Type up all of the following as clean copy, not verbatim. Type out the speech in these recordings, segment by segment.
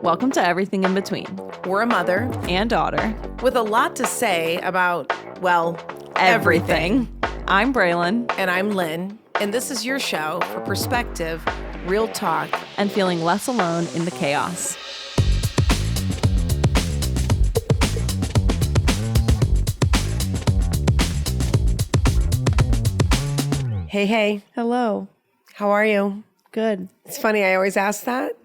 Welcome to Everything in Between. We're a mother And daughter. with a lot to say about, well, Everything. I'm Braylon. And I'm Lynn, and this is your show for perspective, real talk. And feeling less alone in the chaos. Hey. Hello. How are you? Good. It's funny, I always ask that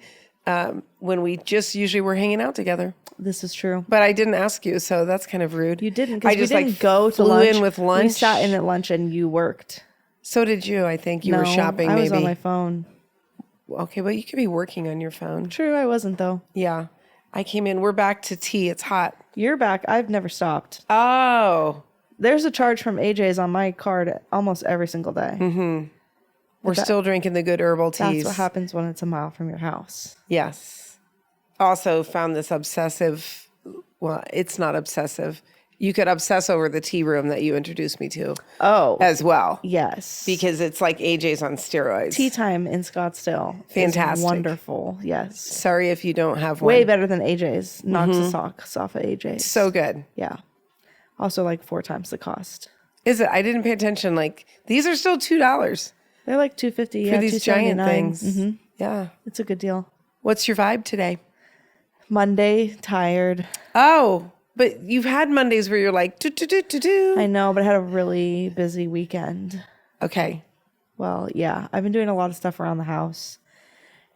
when we just usually were hanging out together. This is true. But I didn't ask you, so that's kind of rude. You didn't, I because we just didn't go to flew lunch. in with lunch. We sat in at lunch and you worked. So did you. I think you were shopping I maybe. was on my phone. Okay, well, you could be working on your phone. True, I wasn't though. Yeah. I came in. We're back to tea. It's hot. You're back. I've never stopped. Oh. There's a charge from AJ's on my card almost every single day. Mm-hmm. We're still drinking the good herbal teas. That's what happens when it's a mile from your house. Yes. Also found this obsessive, well, it's not obsessive. You could obsess over the tea room that you introduced me to. Oh. As well. Yes. Because it's like AJ's on steroids. Tea time in Scottsdale. Fantastic. Wonderful. Yes. Sorry if you don't have one. Way better than AJ's. Knocks the socks off of AJ's. So good. Yeah. Also like 4 times the cost. Is it? I didn't pay attention. Like, these are still $2 They're like $250 for these giant things. Mm-hmm. Yeah. It's a good deal. What's your vibe today? Monday, tired. Oh, but you've had Mondays where you're like, do. I know, but I had a really busy weekend. Okay. Well, yeah. I've been doing a lot of stuff around the house.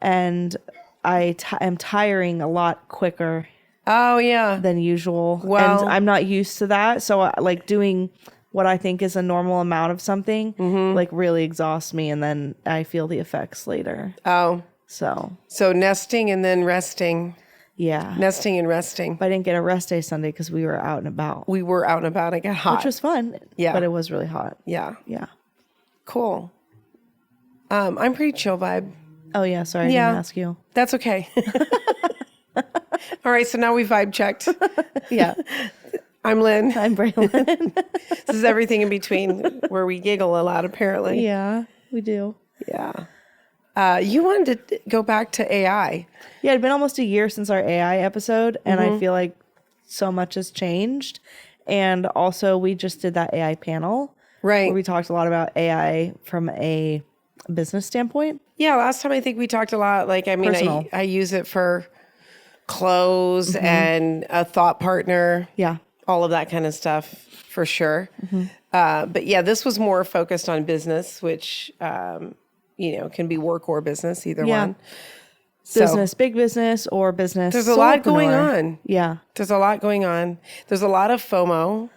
And I am tiring a lot quicker Oh, yeah. than usual. Well- and I'm not used to that. So like doing what I think is a normal amount of something like really exhausts me, and then I feel the effects later. Oh, So so nesting and then resting. yeah. Nesting and resting. But I didn't get a rest day Sunday because we were out and about, We were out and about. It got hot. which was fun. Yeah. But it was really hot. Yeah. Yeah. Cool. I'm pretty chill vibe. Oh yeah. Sorry, I Yeah. didn't ask you. That's okay. All right. So now we vibe checked. Yeah. I'm Lynn. I'm Braylon. This is everything in between where we giggle a lot, apparently. Yeah, we do. Yeah. You wanted to go back to AI. Yeah, it'd been almost a year since our AI episode, and I feel like so much has changed. And also, we just did that AI panel Right. where we talked a lot about AI from a business standpoint. Yeah. Last time I think we talked a lot. Like, I mean, Personal. I use it for clothes and a thought partner. Yeah. All of that kind of stuff for sure. But yeah, this was more focused on business, which, can be work or business, either Yeah. one. So Business, big business, or business. there's a lot going solopreneur. on. Yeah. There's a lot going on. There's a lot of FOMO.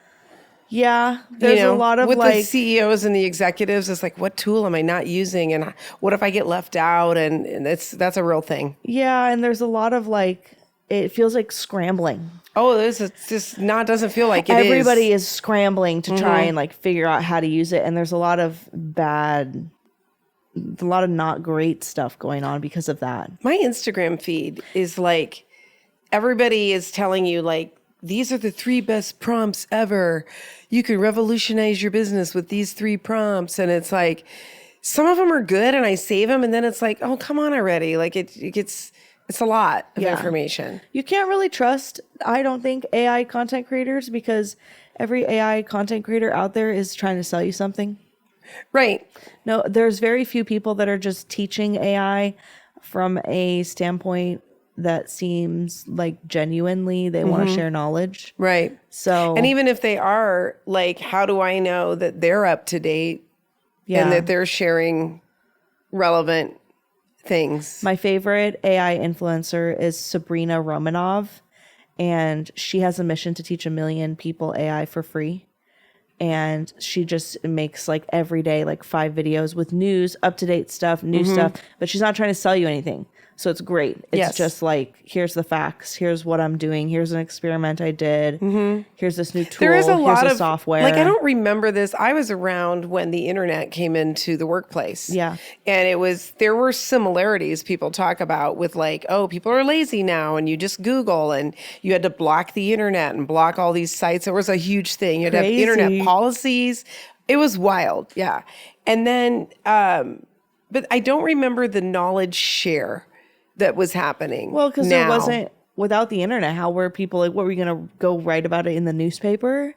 Yeah. There's a lot of with like, the CEOs and the executives. It's like, what tool am I not using? And what if I get left out? And that's a real thing. yeah. And there's a lot of like, it feels like scrambling. Oh, it's just doesn't feel like it Everybody is scrambling to try and like figure out how to use it. And there's a lot of not great stuff going on because of that. My Instagram feed is like, everybody is telling you like, these are the 3 best prompts ever. You can revolutionize your business with these 3 prompts. And it's like, some of them are good and I save them. And then it's like, oh, come on already. Like it's a lot of information. You can't really trust, I don't think, AI content creators because every AI content creator out there is trying to sell you something. Right. No, there's very few people that are just teaching AI from a standpoint that seems like genuinely they want to share knowledge. Right. So, And even if they are, like, how do I know that they're up to date and that they're sharing relevant things? my favorite AI influencer is Sabrina Romanov, and she has a mission to teach 1 million people AI for free. And she just makes like every day, like 5 videos with news, up-to-date stuff, new stuff, but she's not trying to sell you anything. So it's great. It's Yes. just like, here's the facts. Here's what I'm doing. Here's an experiment I did. Here's this new tool. There is a here's lot the of software. Like, I don't remember this. I was around when the internet came into the workplace. Yeah. And there were similarities people talk about with like, oh, people are lazy now and you just Google and you had to block the internet and block all these sites. It was a huge thing. You had to have Crazy. internet policies. It was wild. Yeah. And then, but I don't remember the knowledge share that was happening. Well, because now. there wasn't, without the internet, how were people like, what were you going to go write about it in the newspaper?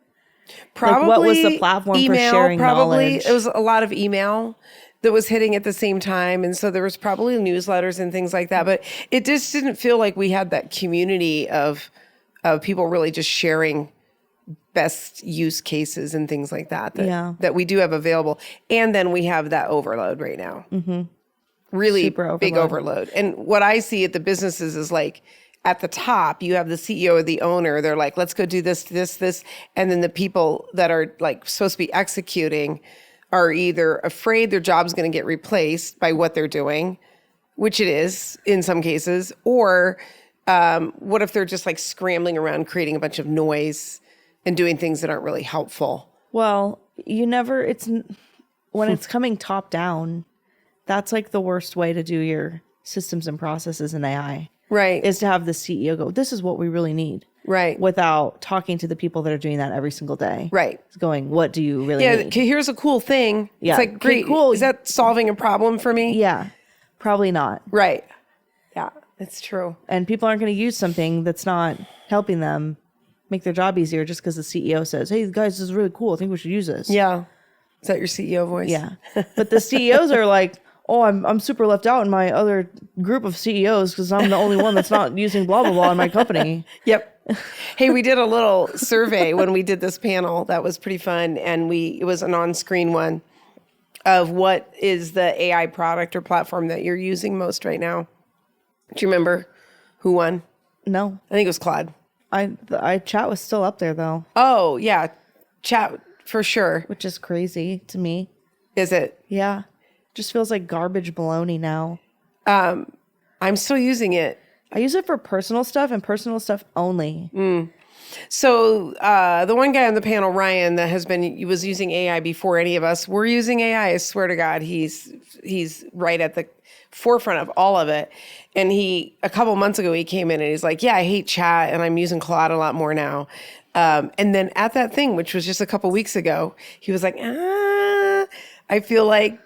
Probably what was the platform for email, sharing probably. knowledge? It was a lot of email that was hitting at the same time. And so there was probably newsletters and things like that. But it just didn't feel like we had that community of people really just sharing best use cases and things like that that we do have available. And then we have that overload right now. Mm-hmm. Really Super big overload. And what I see at the businesses is like, at the top, you have the CEO or the owner. They're like, let's go do this, this, this. And then the people that are like supposed to be executing are either afraid their job's going to get replaced by what they're doing, which it is in some cases, or what if they're just like scrambling around creating a bunch of noise and doing things that aren't really helpful? Well, when it's coming top down, that's like the worst way to do your systems and processes in AI. Right. Is to have the CEO go, this is what we really need. Right. Without talking to the people that are doing that every single day. Right. It's going, what do you really need? Yeah, here's a cool thing. Yeah. It's like, great. Cool. Is that solving a problem for me? Yeah. Probably not. Right. Yeah, it's true. And people aren't going to use something that's not helping them make their job easier just because the CEO says, hey, guys, this is really cool. I think we should use this. Yeah. Is that your CEO voice? Yeah. But the CEOs are like, oh, I'm super left out in my other group of CEOs because I'm the only one that's not using blah, blah, blah in my company. Yep. Hey, we did a little survey when we did this panel. That was pretty fun. And it was an on-screen one of what is the AI product or platform that you're using most right now. Do you remember who won? No. I think it was Claude. I chat was still up there though. Oh, yeah. Chat for sure. Which is crazy to me. Is it? Yeah. Just feels like garbage baloney now. I'm still using it. I use it for personal stuff and personal stuff only. So the one guy on the panel, Ryan, he was using AI before any of us were using AI. I swear to God, he's right at the forefront of all of it. And a couple months ago, he came in and he's like, yeah, I hate chat and I'm using Claude a lot more now. And then at that thing, which was just a couple weeks ago, he was like, I feel like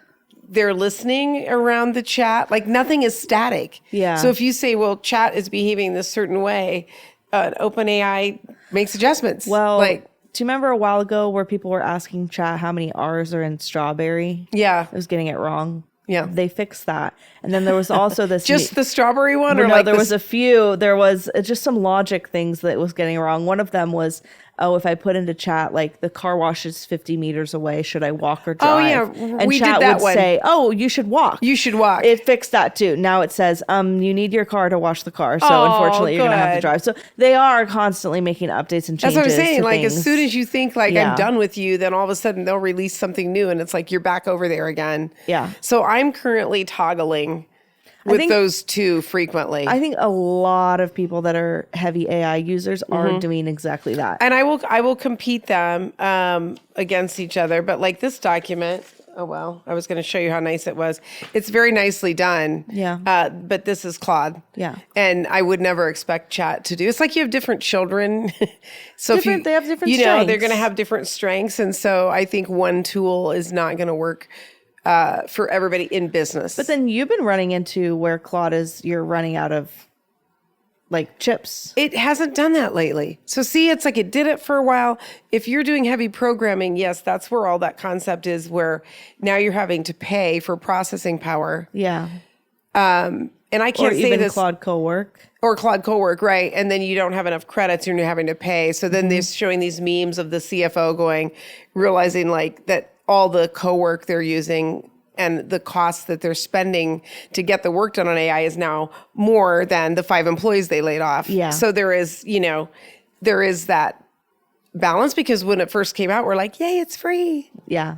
they're listening around the chat. Like nothing is static. Yeah. So if you say, well, chat is behaving this certain way, OpenAI makes adjustments. Well, do you remember a while ago where people were asking chat how many R's are in strawberry? Yeah. It was getting it wrong. Yeah. They fixed that. And then there was also this... Just the strawberry one? Or no, like there was a few. There was just some logic things that was getting wrong. One of them was, if I put into chat, like the car wash is 50 meters away, should I walk or drive? Oh, yeah. And we chat did that would one. say, oh, you should walk. You should walk. It fixed that too. Now it says, you need your car to wash the car. So Oh, unfortunately, you're going to have to good. drive. So they are constantly making updates and changes. That's what I'm saying. to Like things. as soon as you think like Yeah. I'm done with you, then all of a sudden they'll release something new and it's like you're back over there again. Yeah. So I'm currently toggling with think- those two frequently. I think a lot of people that are heavy AI users are doing exactly that. And I will compete them against each other. But like this document, oh well, I was going to show you how nice it was. It's very nicely done. Yeah. But this is Claude. Yeah. And I would never expect chat to do. It's like you have different children. So They have different you know, they're strengths. going to have different strengths. And so I think one tool is not going to work for everybody in business. But then you've been running into where Claude you're running out of like chips. it hasn't done that lately. So see, it's like it did it for a while. If you're doing heavy programming, yes, that's where all that concept is, where now you're having to pay for processing power. Yeah. And I Or can't say even this. Claude Cowork. Or Claude Cowork, right? And then you don't have enough credits and you're having to pay. So then they're showing these memes of the CFO realizing like that all the Cowork they're using and the costs that they're spending to get the work done on AI is now more than the 5 employees they laid off. Yeah. So there is that balance, because when it first came out, we're like, yay, it's free. Yeah.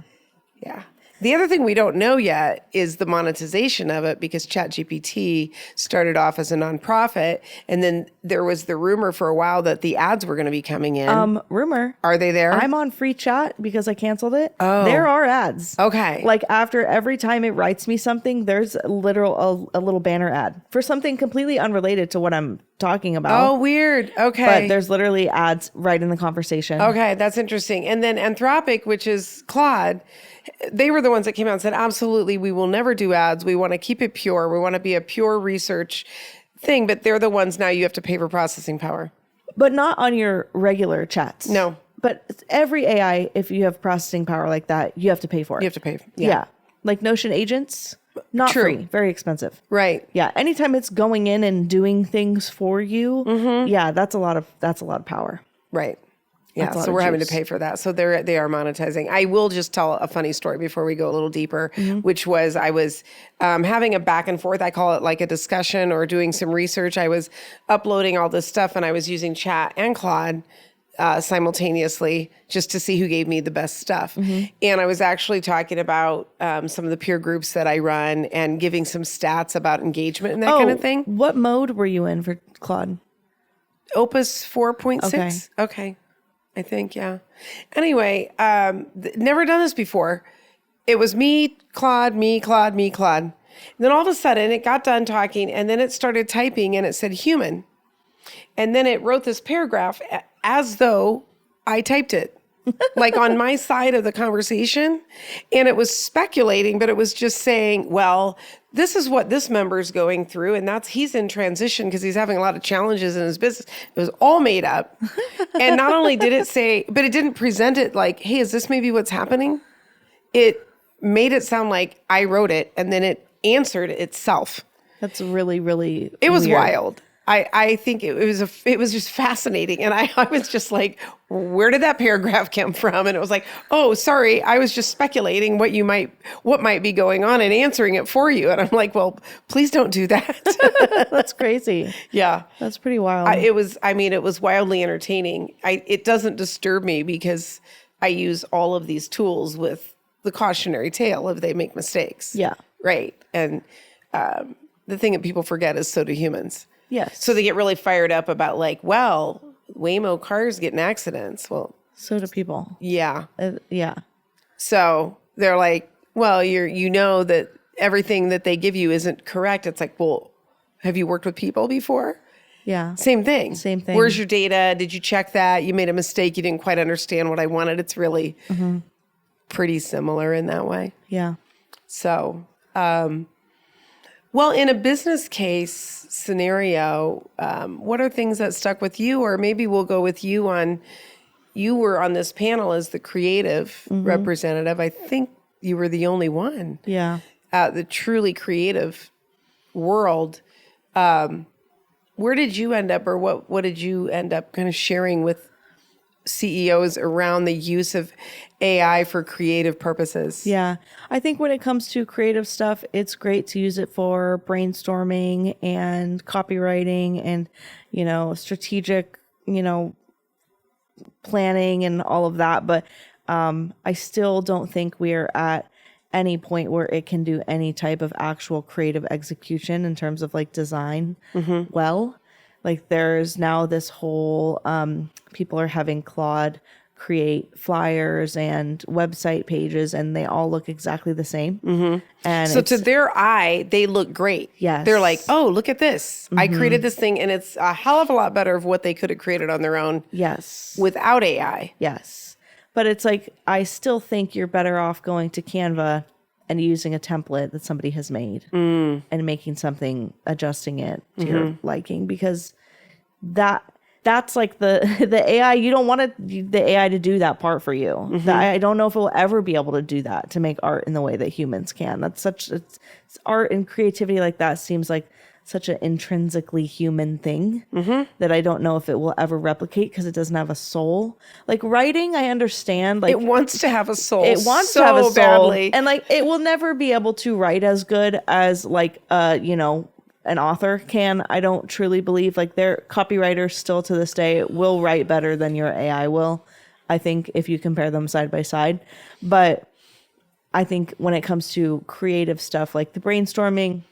Yeah. The other thing we don't know yet is the monetization of it, because ChatGPT started off as a nonprofit, and then there was the rumor for a while that the ads were going to be coming in. Rumor. Are they there? I'm on free chat because I canceled it. Oh. There are ads. Okay. Like after every time it writes me something, there's a little banner ad for something completely unrelated to what I'm talking about. Oh, weird. Okay. But there's literally ads right in the conversation. Okay, that's interesting. And then Anthropic, which is Claude, they were the ones that came out and said, absolutely, we will never do ads. We want to keep it pure. We want to be a pure research thing. But they're the ones now you have to pay for processing power. But not on your regular chats. No. But every AI, if you have processing power like that, you have to pay for it. You have to pay. Yeah. Like Notion agents, not True. free, very expensive. Right. Yeah. Anytime it's going in and doing things for you, yeah, that's a lot of power. Right. Yeah. That's a lot So of we're having to juice. pay for that. So they are monetizing. I will just tell a funny story before we go a little deeper, which was I was having a back and forth. I call it like a discussion or doing some research. I was uploading all this stuff and I was using Chat and Claude simultaneously just to see who gave me the best stuff. And I was actually talking about some of the peer groups that I run and giving some stats about engagement and that kind of thing. What mode were you in for Claude? Opus 4.6. Okay. I think, yeah. Anyway, never done this before. It was me, Claude, me, Claude, me, Claude. And then all of a sudden it got done talking and then it started typing and it said human. And then it wrote this paragraph as though I typed it, like on my side of the conversation. And it was speculating, but it was just saying, well, this is what this member's going through. And he's in transition because he's having a lot of challenges in his business. It was all made up. And not only did it say, but it didn't present it like, hey, is this maybe what's happening? It made it sound like I wrote it and then it answered itself. That's really, really It was weird. wild. I think it was just fascinating. And I was just like, where did that paragraph come from? And it was like, oh, sorry, I was just speculating what might be going on and answering it for you. And I'm like, well, please don't do that. That's crazy. Yeah. That's pretty wild. It was wildly entertaining. It doesn't disturb me because I use all of these tools with the cautionary tale if they make mistakes. Yeah. Right. And the thing that people forget is so do humans. Yes. So they get really fired up about like, well, Waymo cars get in accidents. Well, So do people. yeah. Yeah. So they're like, well, you know that everything that they give you isn't correct. It's like, well, have you worked with people before? Yeah. Same thing. Same thing. Where's your data? Did you check that? You made a mistake. You didn't quite understand what I wanted. It's really pretty similar in that way. Yeah. So, well, in a business case scenario, what are things that stuck with you? Or maybe we'll go with you on, you were on this panel as the creative representative. I think you were the only one. Yeah. The truly creative world. Where did you end up, or what did you end up kind of sharing with CEOs around the use of AI for creative purposes? Yeah. I think when it comes to creative stuff, it's great to use it for brainstorming and copywriting and, strategic, planning and all of that. But I still don't think we're at any point where it can do any type of actual creative execution in terms of like design well. Like there's now this whole, people are having Claude create flyers and website pages and they all look exactly the same. And So to their eye, they look great. Yes. They're like, oh, look at this. I created this thing and it's a hell of a lot better of what they could have created on their own yes. without AI. Yes. But it's like, I still think you're better off going to Canva and using a template that somebody has made and making something, adjusting it to your liking, because that's like the AI, you don't want the AI to do that part for you. I don't know if it will ever be able to do that, to make art in the way that humans can. It's art and creativity like that seems like such an intrinsically human thing that I don't know if it will ever replicate because it doesn't have a soul. Like writing, I understand. Like It wants to have a soul. it wants so to have a soul, badly. and like it will never be able to write as good as like an author can. I don't truly believe, like, their copywriters still to this day will write better than your AI will, I think, if you compare them side by side. But I think when it comes to creative stuff like the brainstorming,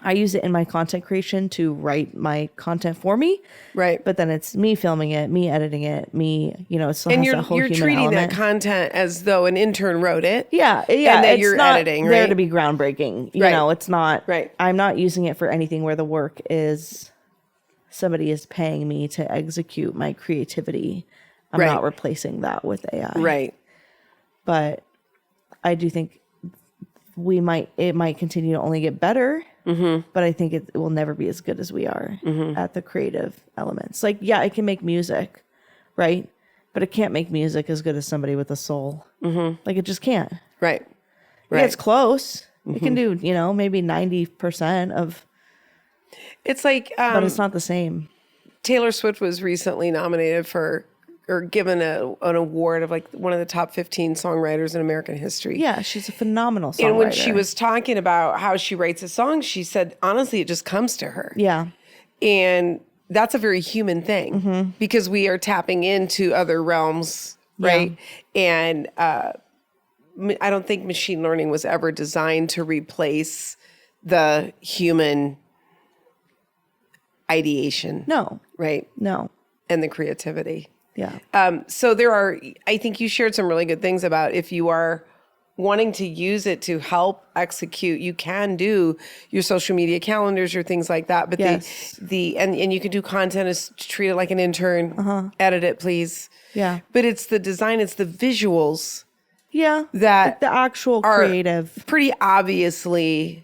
I use it in my content creation to write my content for me. Right. But then it's me filming it, me editing it, me, it still And has that whole you're human treating element. that content as though an intern wrote it. Yeah. And that it's you're not editing, there right? to be groundbreaking. Right. It's not. Right. I'm not using it for anything where the work is somebody is paying me to execute my creativity. I'm Right. not replacing that with AI. Right. But I do think it might continue to only get better. But I think it will never be as good as we are at the creative elements. Like, yeah, it can make music, right? But it can't make music as good as somebody with a soul. Like, it just can't. Right. Yeah, it's close. It can do, maybe 90% of, It's like but it's not the same. Taylor Swift was recently nominated for or given an award of like one of the top 15 songwriters in American history. Yeah, she's a phenomenal songwriter. And when she was talking about how she writes a song, she said, honestly, it just comes to her. Yeah. And that's a very human thing because we are tapping into other realms, right? And I don't think machine learning was ever designed to replace the human ideation. No. Right? No. And the creativity. Yeah. So I think you shared some really good things about if you are wanting to use it to help execute, you can do your social media calendars or things like that. But Yes. and you can do content as treat it like an intern, edit it, please. Yeah. But it's the design, it's the visuals Yeah. that the actual are creative. pretty obviously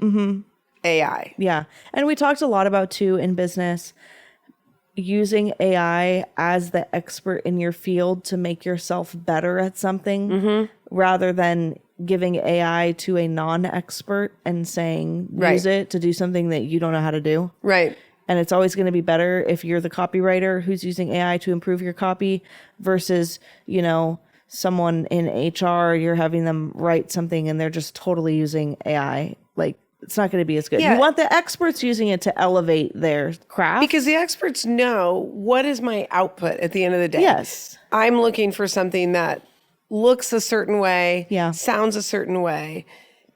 AI. Yeah. And we talked a lot about too in business using AI as the expert in your field to make yourself better at something rather than giving AI to a non-expert and saying use it to do something that you don't know how to do. Right. And it's always going to be better if you're the copywriter who's using AI to improve your copy versus, someone in HR, you're having them write something and they're just totally using AI. Like, it's not going to be as good. Yeah. You want the experts using it to elevate their craft. Because the experts know what is my output at the end of the day. Yes. I'm looking for something that looks a certain way, Yeah. sounds a certain way.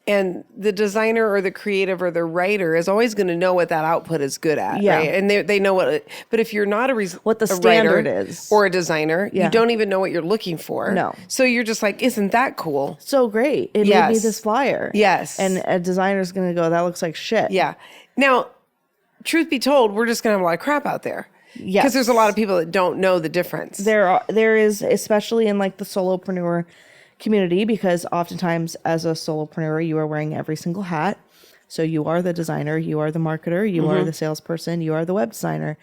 And the designer or the creative or the writer is always going to know what that output is good at, Yeah. right? And they know but if you're not What the a standard writer is. or a designer, Yeah. you don't even know what you're looking for. No. So you're just like, isn't that cool? So great. It made me Yes. this flyer. Yes. And a designer's going to go, that looks like shit. Yeah. Now, truth be told, we're just going to have a lot of crap out there. Yes. Because there's a lot of people that don't know the difference. There is, especially in like the solopreneur community, because oftentimes as a solopreneur, you are wearing every single hat. So you are the designer, you are the marketer, you are the salesperson, you are the web designer.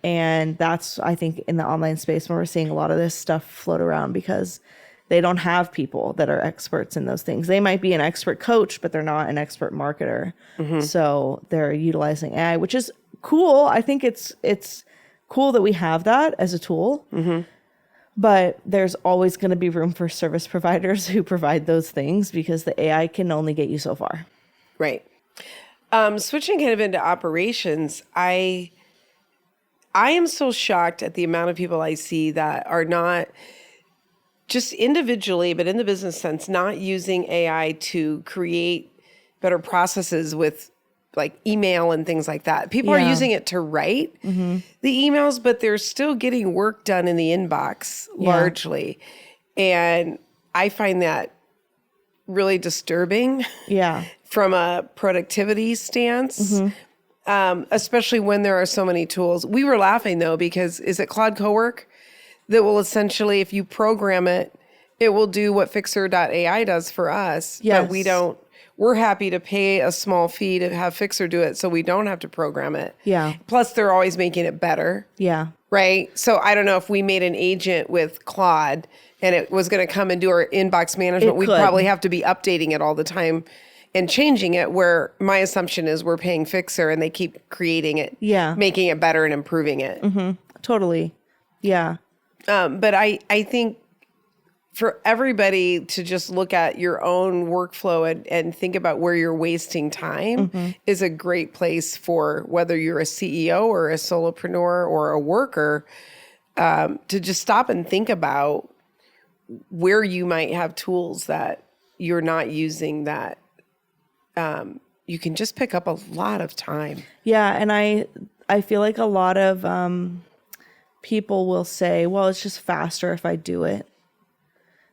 And that's, I think, in the online space where we're seeing a lot of this stuff float around because they don't have people that are experts in those things. They might be an expert coach, but they're not an expert marketer. So they're utilizing AI, which is cool. I think it's cool that we have that as a tool. But there's always going to be room for service providers who provide those things because the AI can only get you so far. Right. Switching kind of into operations, I am so shocked at the amount of people I see that are not just individually, but in the business sense, not using AI to create better processes with like email and things like that. People are Yeah. using it to write the emails, but they're still getting work done in the inbox largely. And I find that really disturbing Yeah. from a productivity stance, especially when there are so many tools. We were laughing though, because is it Claude Cowork that will essentially, if you program it, it will do what Fixer.ai does for us. Yes. But we don't. We're happy to pay a small fee to have Fixer do it so we don't have to program it. Yeah. Plus, they're always making it better, Yeah. right? So I don't know if we made an agent with Claude and it was going to come and do our inbox management, It we'd could. probably have to be updating it all the time and changing it, where my assumption is we're paying Fixer and they keep creating it, Yeah. making it better and improving it. Totally. Yeah. But I think for everybody to just look at your own workflow and think about where you're wasting time is a great place for whether you're a CEO or a solopreneur or a worker, to just stop and think about where you might have tools that you're not using that you can just pick up a lot of time. Yeah. And I feel like a lot of people will say, well, it's just faster if I do it.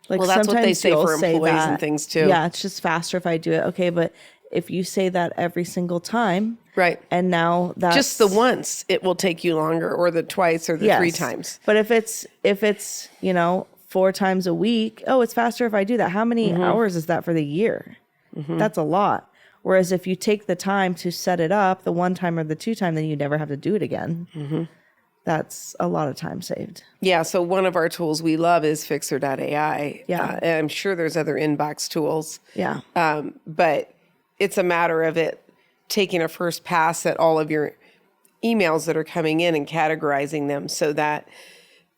Like Well, that's what they sometimes say you'll for employees and that. things too. Yeah, it's just faster if I do it. Okay, but if you say that every single time, Right. And now that's Just the once it will take you longer, or the twice, or the three times. But if it's, 4 times a week, oh, it's faster if I do that. How many hours is that for the year? That's a lot. Whereas if you take the time to set it up, the 1 time or the 2 time, then you never have to do it again. That's a lot of time saved. Yeah. So one of our tools we love is Fixer.ai. Yeah. And I'm sure there's other inbox tools. Yeah. But it's a matter of it taking a first pass at all of your emails that are coming in and categorizing them, so that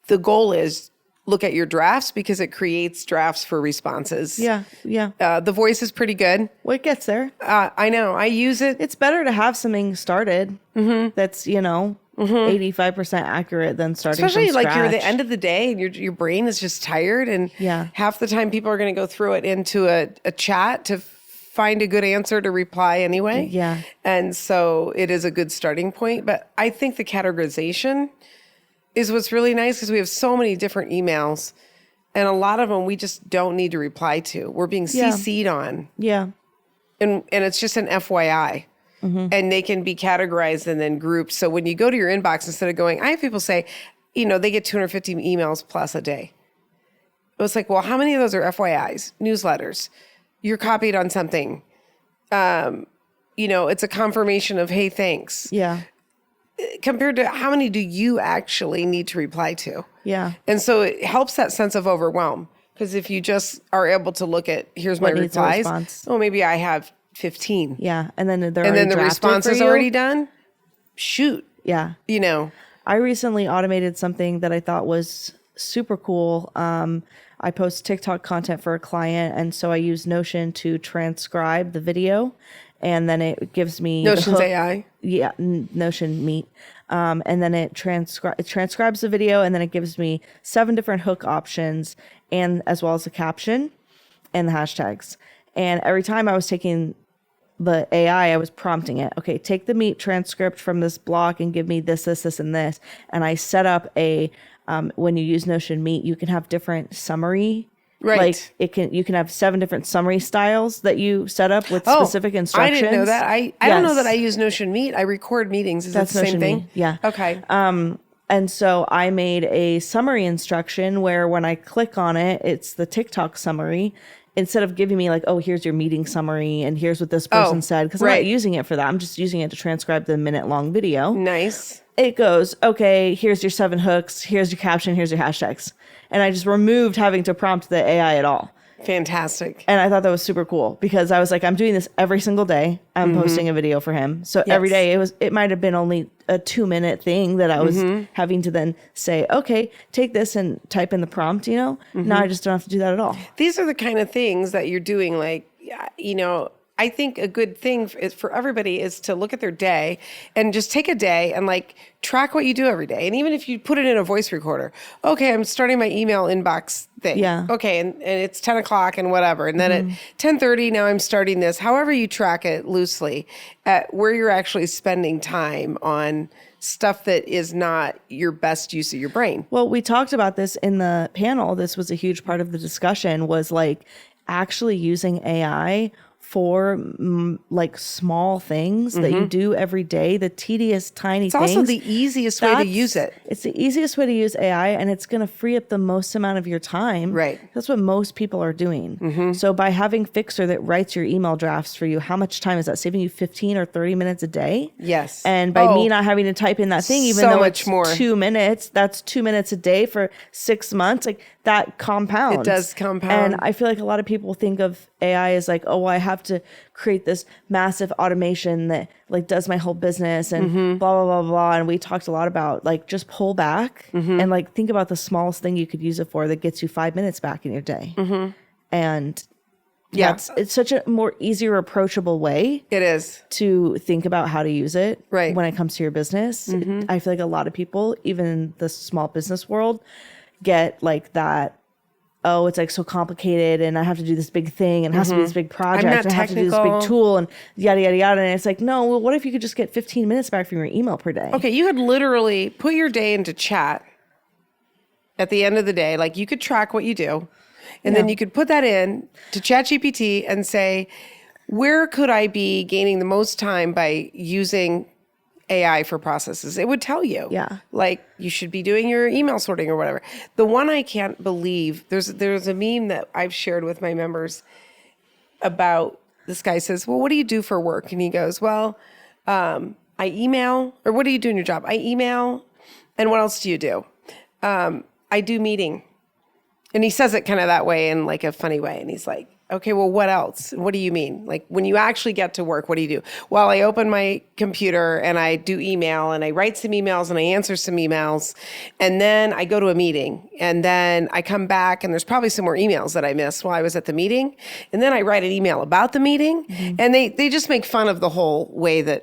the goal is look at your drafts, because it creates drafts for responses. Yeah. Yeah. The voice is pretty good. Well, it gets there. I know. I use it. It's better to have something started that's, 85% accurate than starting Especially from like you're at scratch. the end of the day and your brain is just tired, and Yeah. half the time people are going to go through it into a chat to find a good answer to reply anyway. Yeah. And so it is a good starting point. But I think the categorization is what's really nice, because we have so many different emails, and a lot of them we just don't need to reply to. We're being Yeah. CC'd on, Yeah. and it's just an FYI. And they can be categorized and then grouped. So when you go to your inbox, instead of going, I have people say, they get 250 emails plus a day. It's like, well, how many of those are FYIs, newsletters? You're copied on something. It's a confirmation of, hey, thanks. Yeah. Compared to how many do you actually need to reply to? Yeah. And so it helps that sense of overwhelm. Because if you just are able to look at, here's my What needs a replies. response? Oh, maybe I have 15. Yeah. And then they're And then already the drafted response for is you. already done. Shoot. Yeah. I recently automated something that I thought was super cool. I post TikTok content for a client, and so I use Notion to transcribe the video, and then it gives me the Notion's hook. AI. Yeah, Notion Meet. And then it transcribes the video, and then it gives me 7 different hook options, and as well as the caption and the hashtags. And every time I was taking the AI, I was prompting it, okay, take the Meet transcript from this block and give me this, this, this, and this. And I set up when you use Notion Meet, you can have different summary. Right. Like you can have 7 different summary styles that you set up with specific instructions. I didn't know that. I don't know that I use Notion Meet. I record meetings. Is that the same Notion thing? Meet, yeah. Okay. And so I made a summary instruction where when I click on it, it's the TikTok summary. Instead of giving me like, oh, here's your meeting summary and here's what this person said, because I'm right. not using it for that. I'm just using it to transcribe the minute-long video. Nice. It goes, okay, here's your 7 hooks, here's your caption, here's your hashtags. And I just removed having to prompt the AI at all. Fantastic. And I thought that was super cool, because I was like, I'm doing this every single day. I'm posting a video for him. So every day it might have been only a 2-minute thing that I was having to then say, okay, take this and type in the prompt, Now I just don't have to do that at all. These are the kind of things that you're doing. Like, I think a good thing for everybody is to look at their day and just take a day and like track what you do every day. And even if you put it in a voice recorder, okay, I'm starting my email inbox thing. Yeah. Okay. And it's 10 o'clock and whatever. And then at 10:30, now I'm starting this. However you track it loosely at where you're actually spending time on stuff that is not your best use of your brain. Well, we talked about this in the panel. This was a huge part of the discussion, was like actually using AI for like small things that you do every day, the tedious, tiny It's things. also the easiest way to use it. It's the easiest way to use AI, and it's going to free up the most amount of your time. Right. That's what most people are doing. So by having Fixer that writes your email drafts for you, how much time is that? Saving you 15 or 30 minutes a day? Yes. And by me not having to type in that thing, even so though much it's more. 2 minutes, that's 2 minutes a day for 6 months. Like that compounds. It does compound. And I feel like a lot of people think of AI as like, oh, I have to create this massive automation that like does my whole business and blah, blah, blah, blah. And we talked a lot about like just pull back and like think about the smallest thing you could use it for that gets you 5 minutes back in your day. And it's such a more easier, approachable way It is. to think about how to use it Right. when it comes to your business. I feel like a lot of people, even in the small business world, get like that, oh, it's like so complicated and I have to do this big thing and it has to be this big project not and I have to do this technical. big tool and yada, yada, yada. And it's like, no, well, what if you could just get 15 minutes back from your email per day? Okay, you could literally put your day into chat at the end of the day. Like you could track what you do, and then you could put that in to ChatGPT and say, where could I be gaining the most time by using AI for processes? It would tell you. Yeah. Like you should be doing your email sorting or whatever. The one I can't believe, there's a meme that I've shared with my members about, this guy says, well, what do you do for work? And he goes, well, I email, or what do you do in your job? I email. And what else do you do? I do meeting. And he says it kind of that way in like a funny way. And he's like, okay, well, what else? What do you mean? Like when you actually get to work, what do you do? Well, I open my computer and I do email and I write some emails and I answer some emails. And then I go to a meeting and then I come back and there's probably some more emails that I missed while I was at the meeting. And then I write an email about the meeting. Mm-hmm. And they just make fun of the whole way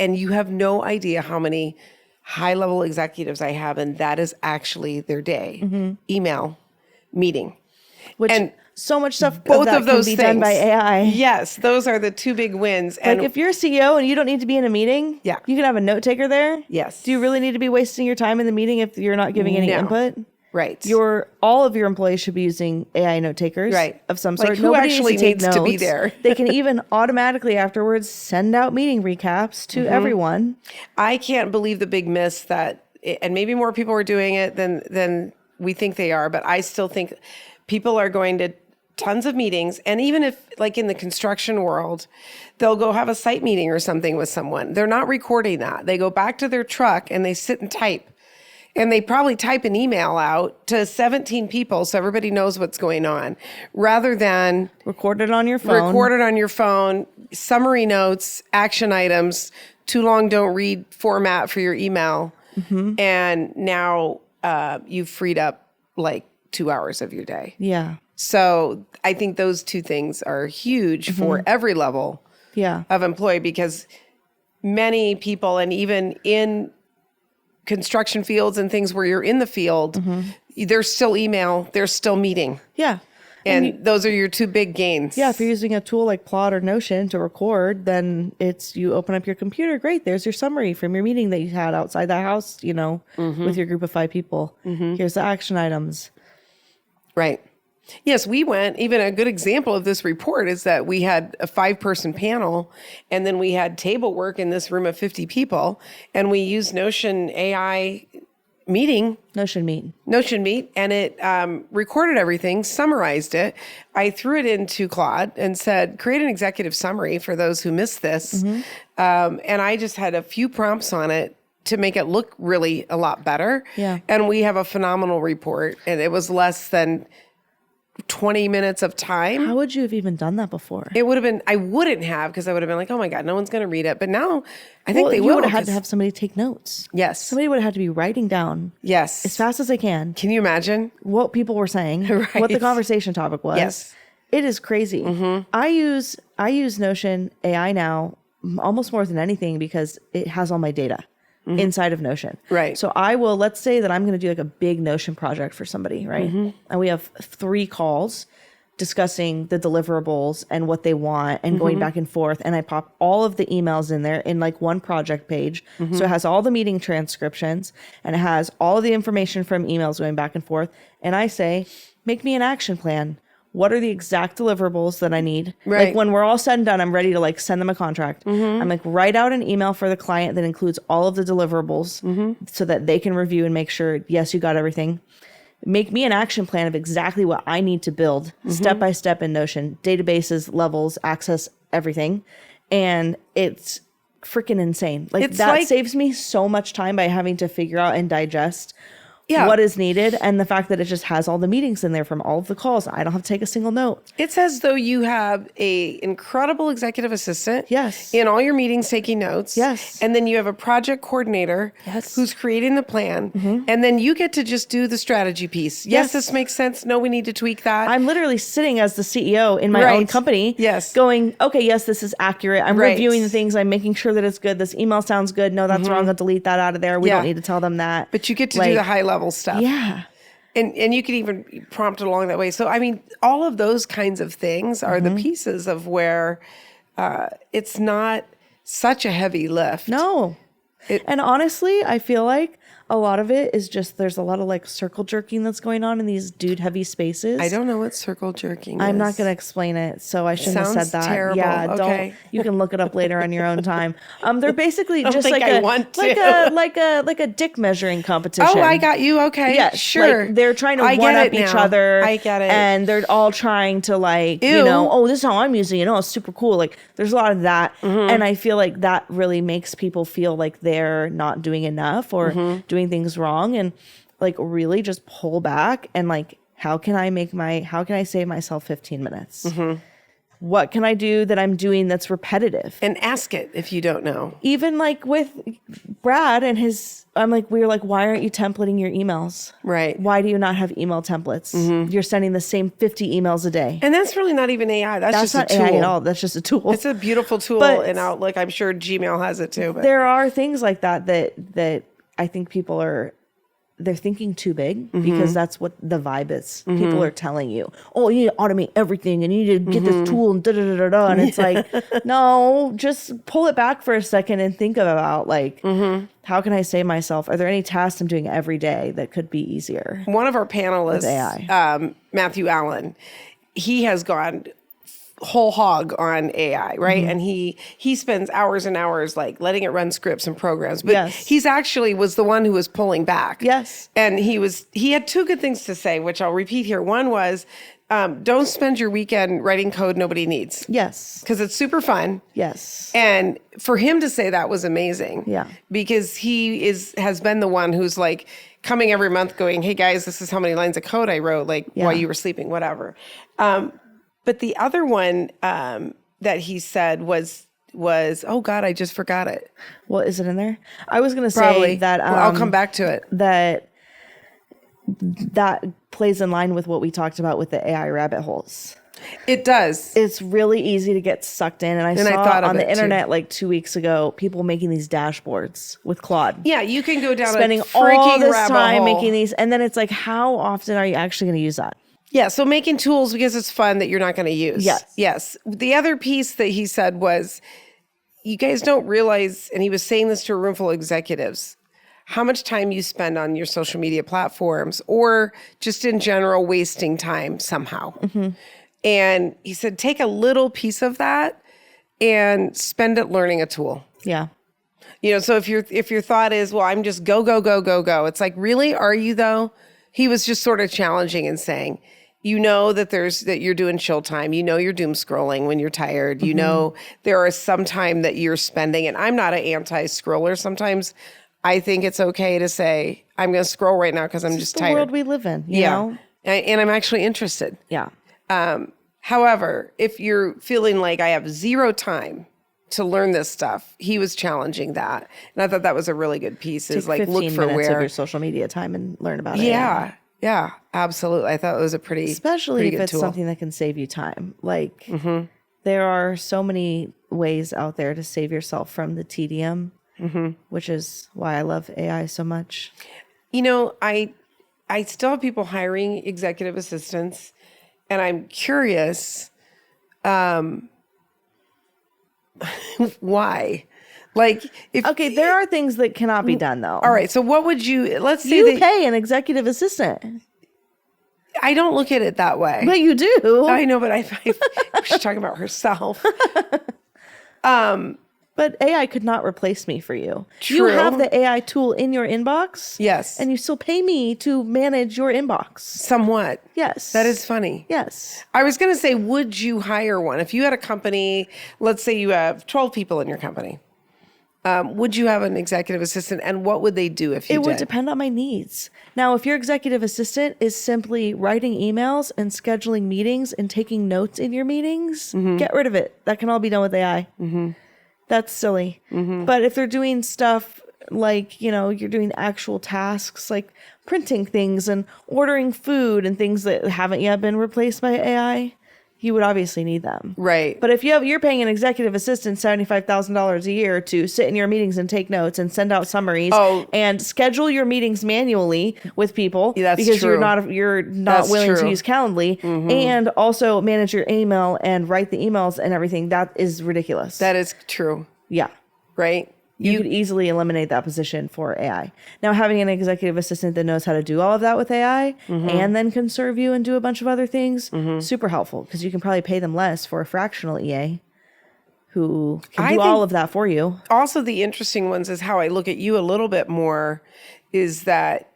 and you have no idea how many high-level executives I have, and that is actually their day. Mm-hmm. Email, meeting. And so much stuff both of those can be done by AI. Yes, those are the two big wins. And if you're a CEO and you don't need to be in a meeting, you can have a note taker there. Yes. Do you really need to be wasting your time in the meeting if you're not giving any input? Right. All of your employees should be using AI note takers of some sort. Like who actually needs to be there? They can even automatically afterwards send out meeting recaps to everyone. I can't believe the big miss that, and maybe more people are doing it than we think they are, but I still think people are going to tons of meetings. And even if like in the construction world, they'll go have a site meeting or something with someone. They're not recording that. They go back to their truck and they sit and type. And they probably type an email out to 17 people so everybody knows what's going on, rather than record it on your phone, summary notes, action items, too long don't read format for your email. Mm-hmm. And now you've freed up like 2 hours of your day. Yeah. So I think those two things are huge for every level of employee, because many people, and even in construction fields and things where you're in the field, there's still email, there's still meeting. Yeah. And those are your two big gains. Yeah. If you're using a tool like Plot or Notion to record, then you open up your computer. Great. There's your summary from your meeting that you had outside that house, with your group of 5 people. Here's the action items. Right. Yes, we went, even a good example of this report is that we had a 5-person panel, and then we had table work in this room of 50 people, and we used Notion AI Notion Meet, and it recorded everything, summarized it. I threw it into Claude and said, create an executive summary for those who missed this. And I just had a few prompts on it to make it look really a lot better. Yeah. And we have a phenomenal report, and it was less than 20 minutes of time. How would you have even done that before? It would have been, I wouldn't have, because I would have been like, oh my God, no one's going to read it. But now I think they you would have had to have somebody take notes. Yes. Somebody would have had to be writing down. Yes. As fast as they can. Can you imagine? What people were saying, what the conversation topic was. Yes. It is crazy. I use Notion AI now almost more than anything because it has all my data inside of Notion. Right. So let's say that I'm going to do like a big Notion project for somebody, right? And we have 3 calls discussing the deliverables and what they want and going back and forth. And I pop all of the emails in there in like one project page. So it has all the meeting transcriptions and it has all of the information from emails going back and forth. And I say, make me an action plan. What are the exact deliverables that I need? Right. Like when we're all said and done, I'm ready to like send them a contract. I'm like, write out an email for the client that includes all of the deliverables so that they can review and make sure, yes, you got everything. Make me an action plan of exactly what I need to build step by step in Notion, databases, levels, access, everything. And it's freaking insane. Like that saves me so much time by having to figure out and digest what is needed, and the fact that it just has all the meetings in there from all of the calls. I don't have to take a single note. It's as though you have a incredible executive assistant. Yes. In all your meetings taking notes. Yes. And then you have a project coordinator. Yes. Who's creating the plan. And then you get to just do the strategy piece. Yes, this makes sense. No, we need to tweak that. I'm literally sitting as the CEO in my own company. Yes. Going, okay, yes, this is accurate. I'm reviewing the things. I'm making sure that it's good. This email sounds good. No, that's wrong. I'll delete that out of there. We don't need to tell them that. But you get to do the high level stuff. Yeah. And you can even prompt it along that way. So, I mean, all of those kinds of things are the pieces of where it's not such a heavy lift. No. And honestly, I feel like a lot of it is just there's a lot of like circle jerking that's going on in these dude heavy spaces. I don't know what circle jerking is. I'm not going to explain it, so I shouldn't have Sounds said that. terrible. Yeah, Okay. don't. You can look it up later on your own time. They're basically just think like I want to. like a dick measuring competition. Oh, I got you. Okay. Yes, Sure. Like they're trying to I one get up it each now. other. I get it. And they're all trying to like, you Ew. know, oh, this is how I'm using it. Oh, it's super cool. Like there's a lot of that. Mm-hmm. And I feel like that really makes people feel like they're not doing enough or Mm-hmm. doing things wrong. And like really just pull back and like, how can I save myself 15 minutes? Mm-hmm. What can I do that I'm doing that's repetitive? And ask it if you don't know. Even like with Brad and we were like, why aren't you templating your emails? Right. Why do you not have email templates? You're sending the same 50 emails a day. And that's really not even AI. That's just not a tool. AI at all. That's just a tool. It's a beautiful tool But- in Outlook. I'm sure Gmail has it too. But There are things like that I think people they're thinking too big because that's what the vibe is. People are telling you, oh, you need to automate everything and you need to get this tool and da da da da da. And it's like, no, just pull it back for a second and think about like, how can I save myself? Are there any tasks I'm doing every day that could be easier? one of our panelists, AI. Matthew Allen, he has gone whole hog on AI, right? And he spends hours and hours like letting it run scripts and programs. But Yes. he's actually was the one who was pulling back. Yes. And he had two good things to say, which I'll repeat here. One was, don't spend your weekend writing code nobody needs. Yes. Because it's super fun. Yes. And for him to say that was amazing. Yeah. Because he has been the one who's like coming every month going, hey guys, this is how many lines of code I wrote, like while you were sleeping, whatever. But the other one that he said was, oh God, I just forgot it. Well, is it in there? I was going to say Probably. that Well, I'll come back to it. that plays in line with what we talked about with the AI rabbit holes. It does. It's really easy to get sucked in. And I saw thought of on the it, too. internet like 2 weeks ago, people making these dashboards with Claude. Yeah, you can go down Spending a freaking all this rabbit time hole. making these. And then it's like, how often are you actually going to use that? Yeah, so making tools because it's fun that you're not going to use. Yes. Yes. The other piece that he said was, you guys don't realize, and he was saying this to a room full of executives, how much time you spend on your social media platforms or just in general wasting time somehow. And he said, take a little piece of that and spend it learning a tool. Yeah. You know, so if your thought is, well, I'm just go, it's like, really? Are you though? He was just sort of challenging and saying, you know that you're doing chill time. You know you're doom scrolling when you're tired. You know there is some time that you're spending, and I'm not an anti-scroller. Sometimes I think it's okay to say, I'm going to scroll right now because I'm just The tired. world we live in, you know? And I'm actually interested. Yeah. However, if you're feeling like I have zero time to learn this stuff, he was challenging that. And I thought that was a really good piece is Take like, 15 look for minutes of where. your social media time and learn about it. Yeah. Yeah, absolutely. I thought it was a pretty Especially pretty if good it's tool. something that can save you time. Like there are so many ways out there to save yourself from the tedium, which is why I love AI so much. You know, I still have people hiring executive assistants, and I'm curious why. Like, if Okay, there are things that cannot be done though. all right, so what would you? Let's say You that pay an executive assistant, I don't look at it that way. but you do. I know, but she's talking about herself. But AI could not replace me for you. You True. have the AI tool in your inbox. Yes, And you still pay me to manage your inbox. somewhat. Yes. That is funny. Yes. I was going to say, would you hire one if you had a company? Let's say you have 12 people in your company. Would you have an executive assistant, and what would they do if you It would did? depend on my needs. Now, if your executive assistant is simply writing emails and scheduling meetings and taking notes in your meetings, get rid of it. That can all be done with AI. That's silly. But if they're doing stuff like, you know, you're doing actual tasks like printing things and ordering food and things that haven't yet been replaced by AI, you would obviously need them. Right. But if you're paying an executive assistant $75,000 a year to sit in your meetings and take notes and send out summaries and schedule your meetings manually with people Yeah, that's because true. you're not That's willing to true. use Calendly and also manage your email and write the emails and everything, that is ridiculous. That is true, yeah. right? You could easily eliminate that position for AI. Now, having an executive assistant that knows how to do all of that with AI and then can serve you and do a bunch of other things, super helpful, because you can probably pay them less for a fractional EA who can do all of that for you. Also, the interesting ones is how I look at you a little bit more is that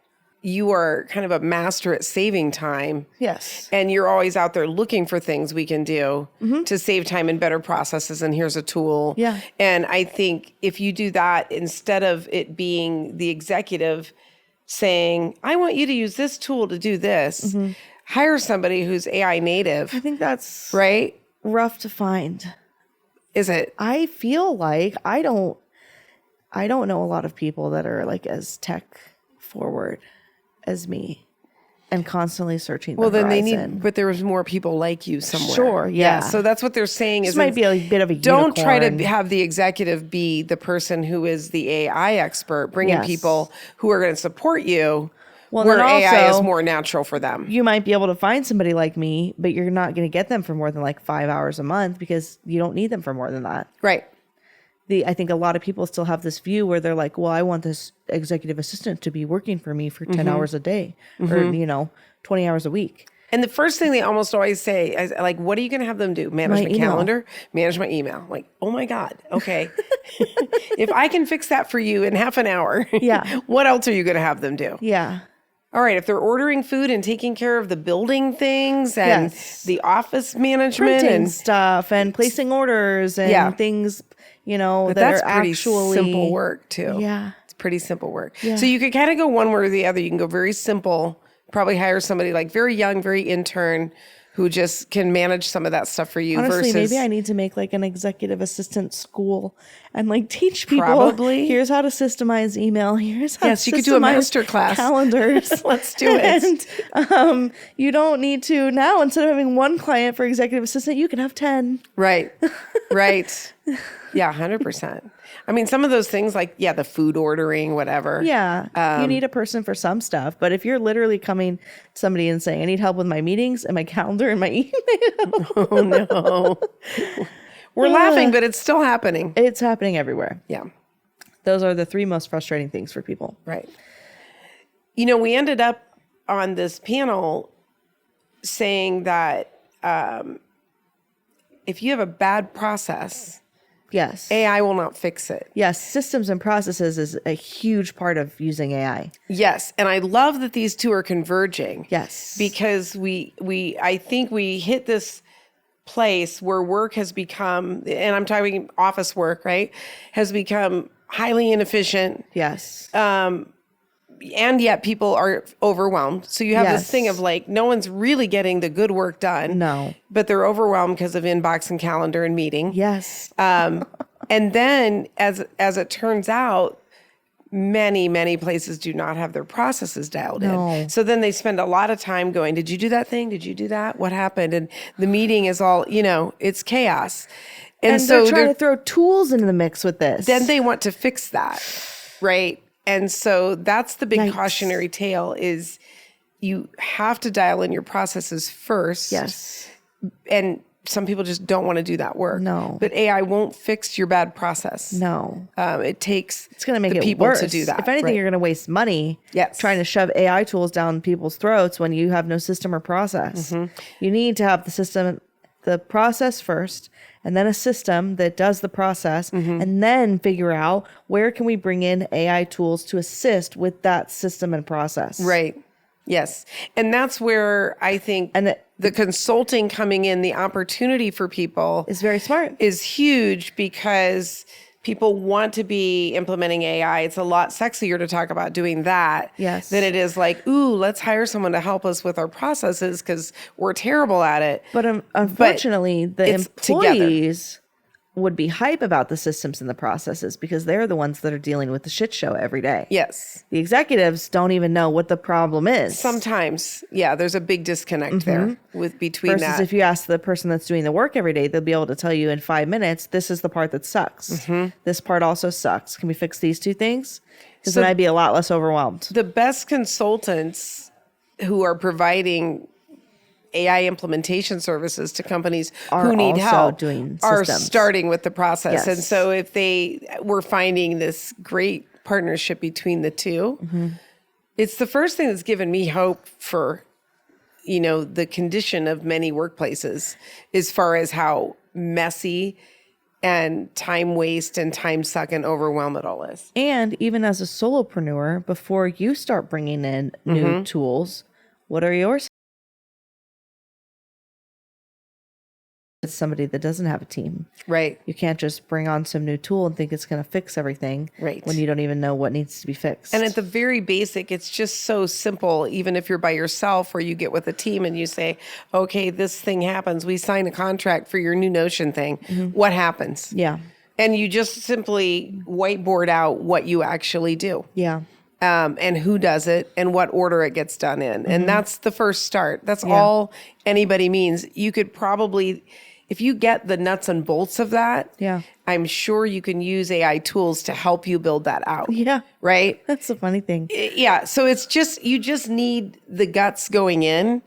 you are kind of a master at saving time. Yes. And you're always out there looking for things we can do to save time and better processes. And here's a tool. Yeah. And I think if you do that, instead of it being the executive saying, I want you to use this tool to do this, hire somebody who's AI native. I think that's right? rough to find. Is it? I feel like I don't know a lot of people that are like as tech forward as me and constantly searching the Then horizon. but there was more people like you somewhere. Sure, yeah. So that's what they're saying This is might be a bit of a don't try to unicorn. have the executive be the person who is the AI expert, bringing Yes. people who are going to support you Well, where then AI is also, more natural for them. you might be able to find somebody like me, but you're not going to get them for more than like 5 hours a month because you don't need them for more than that. Right. I think a lot of people still have this view where they're like, well, I want this executive assistant to be working for me for 10 hours a day or, 20 hours a week. And the first thing they almost always say is like, what are you going to have them do? Manage my email. calendar, manage my email. Like, oh my God. Okay. If I can fix that for you in half an hour, Yeah. what else are you going to have them do? Yeah. All right, if they're ordering food and taking care of the building things and Yes. the office management Printing and stuff and placing orders and Yeah. things, but that that's are pretty actually simple work too. Yeah. It's pretty simple work. Yeah. So you could kind of go one way or the other. You can go very simple, probably hire somebody like very young, very intern who just can manage some of that stuff for you. Honestly, versus maybe I need to make like an executive assistant school and like teach people. Probably. Here's how to systemize email. Here's how Yes, to you could do a systemize master class. calendars. Let's do it. And you don't need to now. Instead of having one client for executive assistant, you can have 10. Right. Right. Yeah, 100%. I mean, some of those things like, the food ordering, whatever. Yeah, you need a person for some stuff, but if you're literally coming to somebody and saying, "I need help with my meetings and my calendar and my email," Oh, no. We're laughing, but it's still happening. it's happening everywhere. Yeah. Those are the 3 most frustrating things for people. Right. We ended up on this panel saying that if you have a bad process, Yes. AI will not fix it. Yes, systems and processes is a huge part of using AI. Yes. And I love that these two are converging. Yes. Because I think we hit this place where work has become, and I'm talking office work, right, has become highly inefficient. Yes. And yet people are overwhelmed. So you have this Yes. thing of like, no one's really getting the good work done. No. But they're overwhelmed because of inbox and calendar and meeting. Yes. And then as it turns out, many places do not have their processes dialed No. in. So then they spend a lot of time going, did you do that thing? Did you do that? What happened? And the meeting is all, it's chaos. and so they're trying to throw tools into the mix with this. then they want to fix that, right? And so that's the big Yikes. cautionary tale is you have to dial in your processes first. Yes. And some people just don't want to do that work. No. But AI won't fix your bad process. No. It takes It's going to make the it people worse. to do that. If anything, right? you're going to waste money Yes. trying to shove AI tools down people's throats when you have no system or process. Mm-hmm. You need to have the process first, and then a system that does the process, Mm-hmm. and then figure out where can we bring in AI tools to assist with that system and process. Right. Yes. And that's where I think And the consulting coming in, the opportunity for people it's very smart. is huge because people want to be implementing AI. It's a lot sexier to talk about doing that Yes. than it is like, ooh, let's hire someone to help us with our processes because we're terrible at it. But unfortunately, the it's together. employees would be hype about the systems and the processes because they're the ones that are dealing with the shit show every day. Yes. The executives don't even know what the problem is. Sometimes, there's a big disconnect there between Versus that. if you ask the person that's doing the work every day, they'll be able to tell you in 5 minutes, this is the part that sucks. This part also sucks. Can we fix these 2 things? Because then I'd be a lot less overwhelmed. The best consultants who are providing AI implementation services to companies Are who need also help doing are systems. starting with the process. Yes. And so if we're finding this great partnership between the two, it's the first thing that's given me hope for, the condition of many workplaces as far as how messy and time waste and time suck and overwhelm it all is. And even as a solopreneur, before you start bringing in new tools, what are yours? It's somebody that doesn't have a team. Right. You can't just bring on some new tool and think it's going to fix everything, Right. when you don't even know what needs to be fixed. And at the very basic, it's just so simple, even if you're by yourself or you get with a team and you say, okay, this thing happens. We sign a contract for your new Notion thing. What happens? Yeah. And you just simply whiteboard out what you actually do. Yeah. And who does it and what order it gets done in. And that's the first start. That's all anybody means. You could probably, if you get the nuts and bolts of that, I'm sure you can use AI tools to help you build that out. Yeah. Right? That's the funny thing. Yeah. So it's just, you just need the guts going in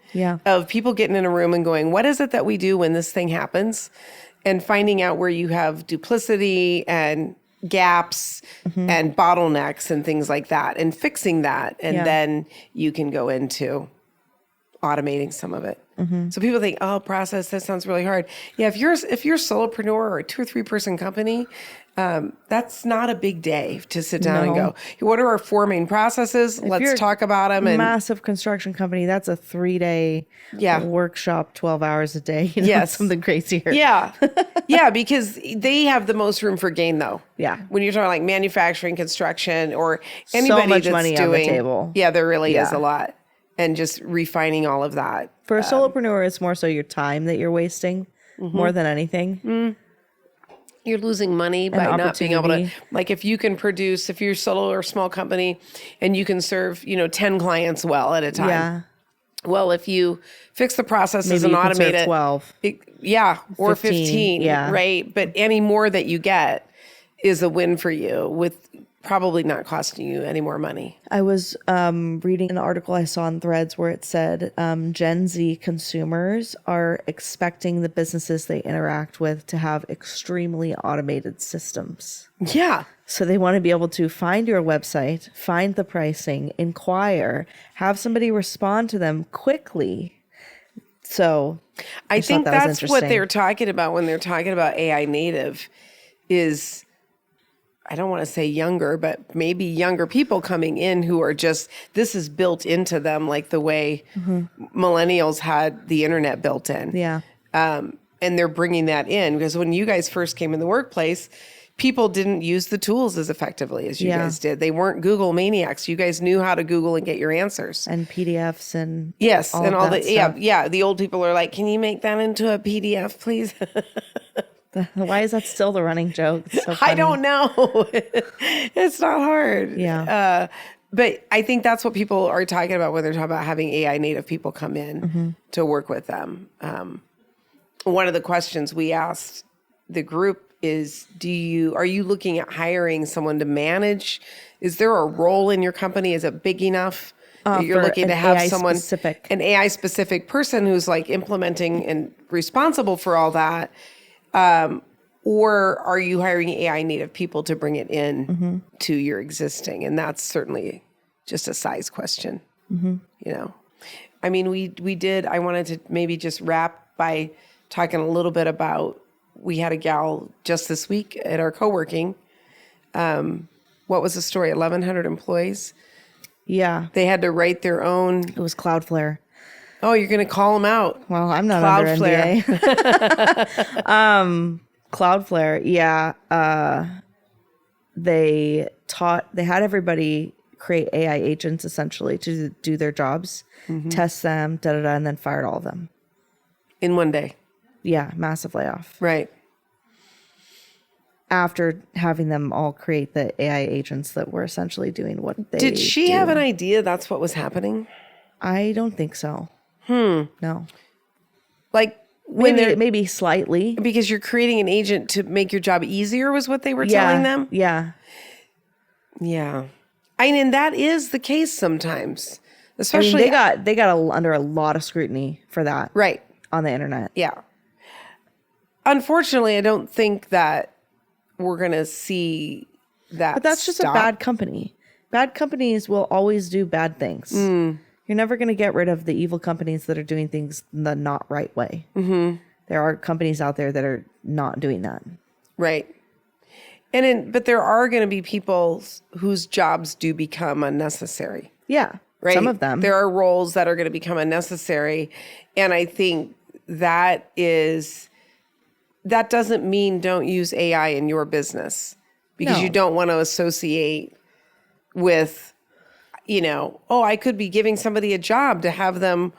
of people getting in a room and going, what is it that we do when this thing happens? And finding out where you have duplicity and gaps and bottlenecks and things like that and fixing that. And then you can go into automating some of it. So people think, oh, process, that sounds really hard. Yeah, if you're a solopreneur or a 2 or 3 person company, that's not a big day to sit down and go, what are our 4 main processes? You're Let's talk about them. And massive construction company, that's a 3-day workshop, 12 hours a day. Something crazier. Yeah. Yeah, because they have the most room for gain, though. Yeah. When you're talking like manufacturing, construction, or anybody much that's money doing, on the table. Yeah, there really is a lot. And just refining all of that. For a solopreneur, it's more so your time that you're wasting more than anything. You're losing money by not being able to, opportunity. like if you can produce, if you're solo or small company and you can serve, 10 clients well at a time. Yeah. Well, if you fix the processes Maybe and you can serve automate it. 12. Or 15, 15. yeah. Right. But any more that you get is a win for you with probably not costing you any more money. I was reading an article I saw on Threads where it said Gen Z consumers are expecting the businesses they interact with to have extremely automated systems. Yeah. So they want to be able to find your website, find the pricing, inquire, have somebody respond to them quickly. So I think thought that was that's what interesting. they're talking about when they're talking about AI native is, I don't want to say younger, but maybe younger people coming in who are just, this is built into them like the way millennials had the internet built in. Yeah. And they're bringing that in because when you guys first came in the workplace, people didn't use the tools as effectively as you guys did. They weren't Google maniacs. You guys knew how to Google and get your answers. And PDFs and Yes, all and of all that the stuff. the old people are like, "Can you make that into a PDF, please?" Why is that still the running joke? It's so I funny. don't know. It's not hard. Yeah. But I think that's what people are talking about when they're talking about having AI native people come in to work with them. One of the questions we asked the group is, are you looking at hiring someone to manage? Is there a role in your company? Is it big enough that you're for looking to an have AI someone, specific. an AI specific person who's like implementing and responsible for all that? Or are you hiring AI native people to bring it in to your existing? And that's certainly just a size question. I mean, I wanted to maybe just wrap by talking a little bit about, we had a gal just this week at our co-working. What was the story? 1,100 employees. Yeah. They had to write their own. It was Cloudflare. Oh, you're going to call them out. Well, I'm not under Cloudflare. NDA. Cloudflare, yeah. They had everybody create AI agents essentially to do their jobs, test them, and then fired all of them. In one day. Yeah, massive layoff. Right. After having them all create the AI agents that were essentially doing what they Did she do. have an idea that's what was happening? I don't think so. No. Like when Maybe slightly. because you're creating an agent to make your job easier was what they were telling them? Yeah. Yeah. And that is the case sometimes. especially they got under a lot of scrutiny for that right. on the internet. Yeah. Unfortunately, I don't think that we're going to see that. But that's just a bad company. Bad companies will always do bad things. You're never going to get rid of the evil companies that are doing things the not right way. Mm-hmm. There are companies out there that are not doing that. Right. But there are going to be people whose jobs do become unnecessary. Yeah. Right. Some of them. There are roles that are going to become unnecessary. And I think that doesn't mean don't use AI in your business, because you don't want to associate with, I could be giving somebody a job to have them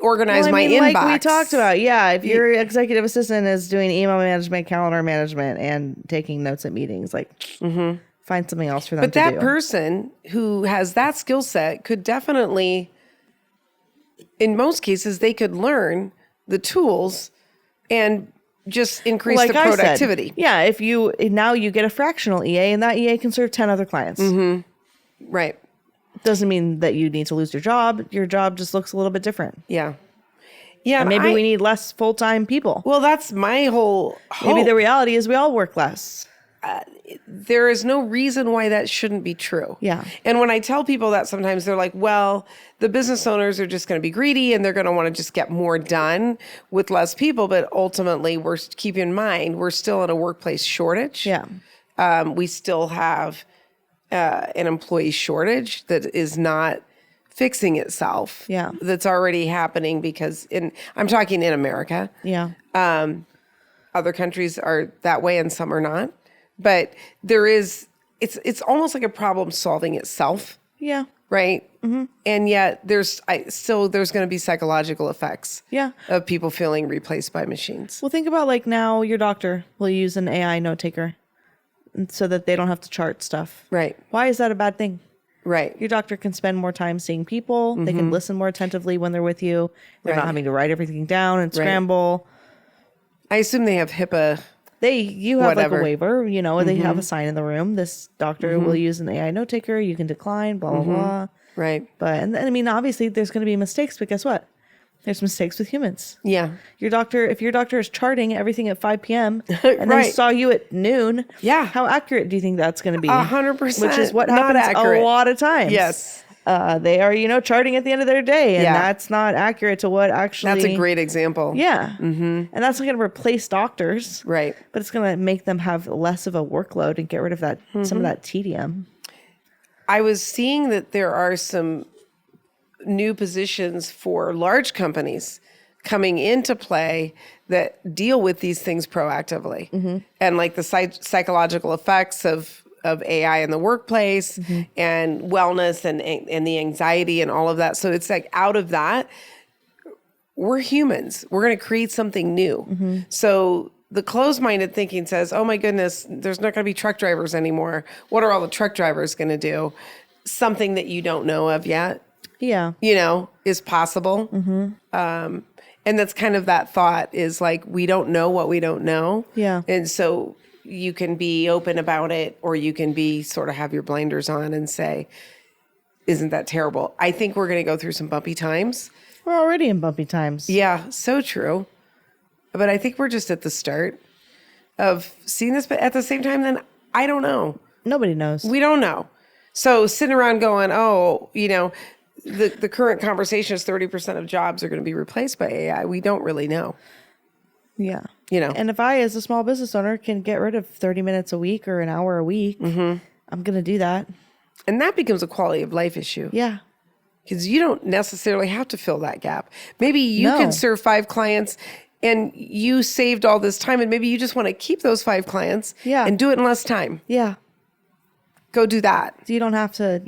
organize my inbox. Like we talked about. Yeah. If your executive assistant is doing email management, calendar management, and taking notes at meetings, find something else for them to do. But that person who has that skill set could definitely, in most cases, they could learn the tools and just increase the productivity. Yeah, if you get a fractional EA, and that EA can serve 10 other clients. Mm-hmm. Right. Doesn't mean that you need to lose your job. Your job just looks a little bit different. Yeah. Yeah. And maybe we need less full-time people. Well, that's my whole hope. Maybe the reality is we all work less. There is no reason why that shouldn't be true. Yeah. And when I tell people that, sometimes they're like, well, the business owners are just going to be greedy and they're going to want to just get more done with less people. But ultimately, keep in mind, we're still in a workplace shortage. Yeah. We still have an employee shortage that is not fixing itself. Yeah. That's already happening because I'm talking in America. Yeah. Other countries are that way and some are not. But it's almost like a problem solving itself. Yeah. Right. Mm-hmm. And yet there's going to be psychological effects. Yeah. Of people feeling replaced by machines. Well, think about now your doctor will use an AI note taker so that they don't have to chart stuff. Right. Why is that a bad thing? Right. Your doctor can spend more time seeing people. Mm-hmm. They can listen more attentively when they're with you. They're not having to write everything down and scramble. I assume they have HIPAA. You have like a waiver, they have a sign in the room. This doctor will use an AI note taker. You can decline, blah, blah, blah. Right. But, and I mean, obviously there's going to be mistakes, but guess what? There's mistakes with humans. Yeah. If your doctor is charting everything at 5 p.m. and then saw you at noon, how accurate do you think that's going to be? 100%. Which is what happens a lot of times. Yes. They are, charting at the end of their day, and that's not accurate to what actually. That's a great example. Yeah. Mm-hmm. And that's not going to replace doctors. Right. But it's going to make them have less of a workload and get rid of that some of that tedium. I was seeing that there are some new positions for large companies coming into play that deal with these things proactively, and like the psychological effects of AI in the workplace and wellness and the anxiety and all of that. So it's like out of that, we're humans. We're going to create something new. So the closed-minded thinking says, oh my goodness, there's not going to be truck drivers anymore. What are all the truck drivers going to do? Something that you don't know of yet. Yeah. Is possible. And that's kind of that thought is like, we don't know what we don't know. Yeah. And so you can be open about it, or you can be sort of have your blinders on and say, isn't that terrible? I think we're going to go through some bumpy times. We're already in bumpy times. Yeah, so true. But I think we're just at the start of seeing this. But at the same time, then I don't know. Nobody knows. We don't know. So sitting around going, the current conversation is 30% of jobs are going to be replaced by AI. We don't really know. Yeah. And if I, as a small business owner, can get rid of 30 minutes a week or an hour a week, I'm going to do that. And that becomes a quality of life issue. Yeah. Because you don't necessarily have to fill that gap. Maybe you can serve 5 clients and you saved all this time, and maybe you just want to keep those 5 clients and do it in less time. Yeah. Go do that. So you don't have to,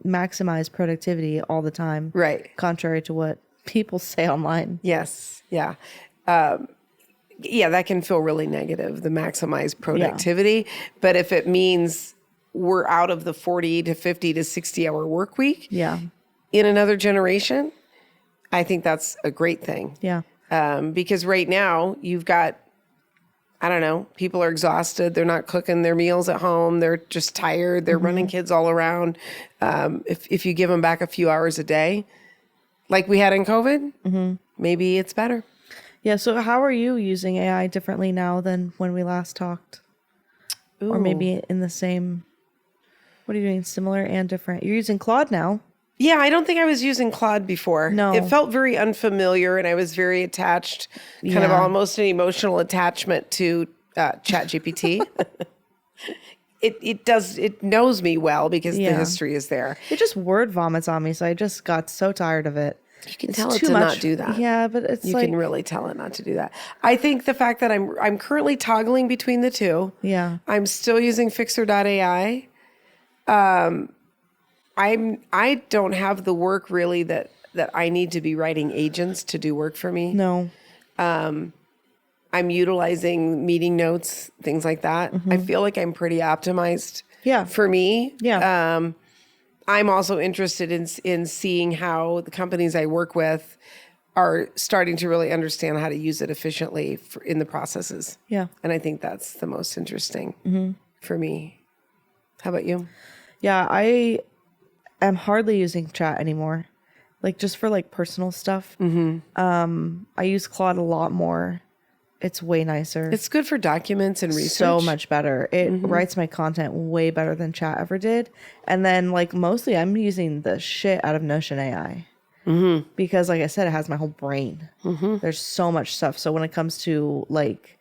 maximize productivity all the time. Right. Contrary to what people say online. Yes. Yeah. That can feel really negative, the maximized productivity. Yeah. But if it means we're out of the 40 to 50 to 60 hour work week in another generation, I think that's a great thing. Yeah. Because right now you've got, I don't know, people are exhausted. They're not cooking their meals at home. They're just tired. They're running kids all around. If you give them back a few hours a day, like we had in COVID, maybe it's better. Yeah. So how are you using AI differently now than when we last talked? Or maybe in the same, what are you doing? Similar and different? You're using Claude now. Yeah, I don't think I was using Claude before. No. It felt very unfamiliar, and I was very attached, kind of Yeah. almost an emotional attachment to ChatGPT. It knows me well because the Yeah. history is there. It just word vomits on me, so I just got so tired of it. You can It's tell it too to much. not do that. Yeah, but it's You like, can really tell it not to do that. I think the fact that I'm currently toggling between the two. yeah, I'm still using Fixer.ai. I don't have the work really that I need to be writing agents to do work for me. no, I'm utilizing meeting notes, things like that. I feel like I'm pretty optimized. Yeah. For me. yeah, I'm also interested in seeing how the companies I work with are starting to really understand how to use it efficiently in the processes. yeah, And I think that's the most interesting for me. How about you? yeah. I am hardly using chat anymore, like just for like personal stuff. I use Claude a lot more. It's way nicer. It's good for documents and research. So much better. It writes my content way better than chat ever did. And then like mostly I'm using the shit out of Notion AI because like I said, it has my whole brain. There's so much stuff. So when it comes to like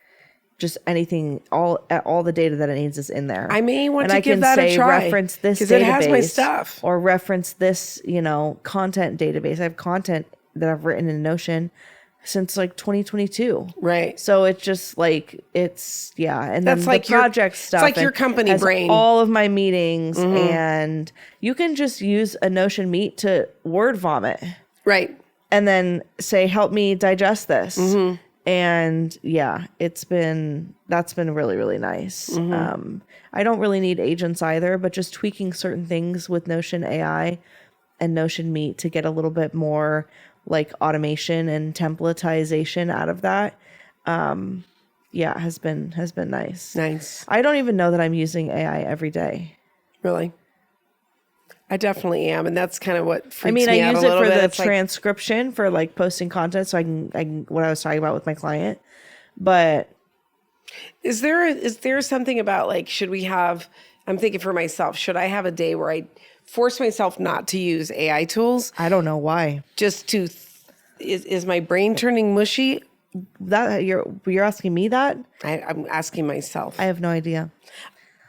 just anything, all the data that it needs is in there. I may want and to I give can that say a try. reference this Because database it has my stuff. or reference this, content database. I have content that I've written in Notion since like 2022. Right. So it's just like and That's then like the your- project stuff. it's like your and company has brain. All of my meetings, and you can just use a Notion Meet to word vomit, Right. and then say, "Help me digest this." And that's been really really nice. I don't really need agents either, but just tweaking certain things with Notion AI and Notion Meet to get a little bit more like automation and templatization out of that has been nice. Nice. I don't even know that I'm using AI every day. Really. I definitely am. And that's kind of what freaks I mean, me I out use a it little for bit. the It's like, transcription for like posting content so I can what I was talking about with my client. But is there something about like, I'm thinking for myself, should I have a day where I force myself not to use AI tools I don't know why. just to, is my brain turning mushy? That you're asking me that? I'm asking myself. I have no idea.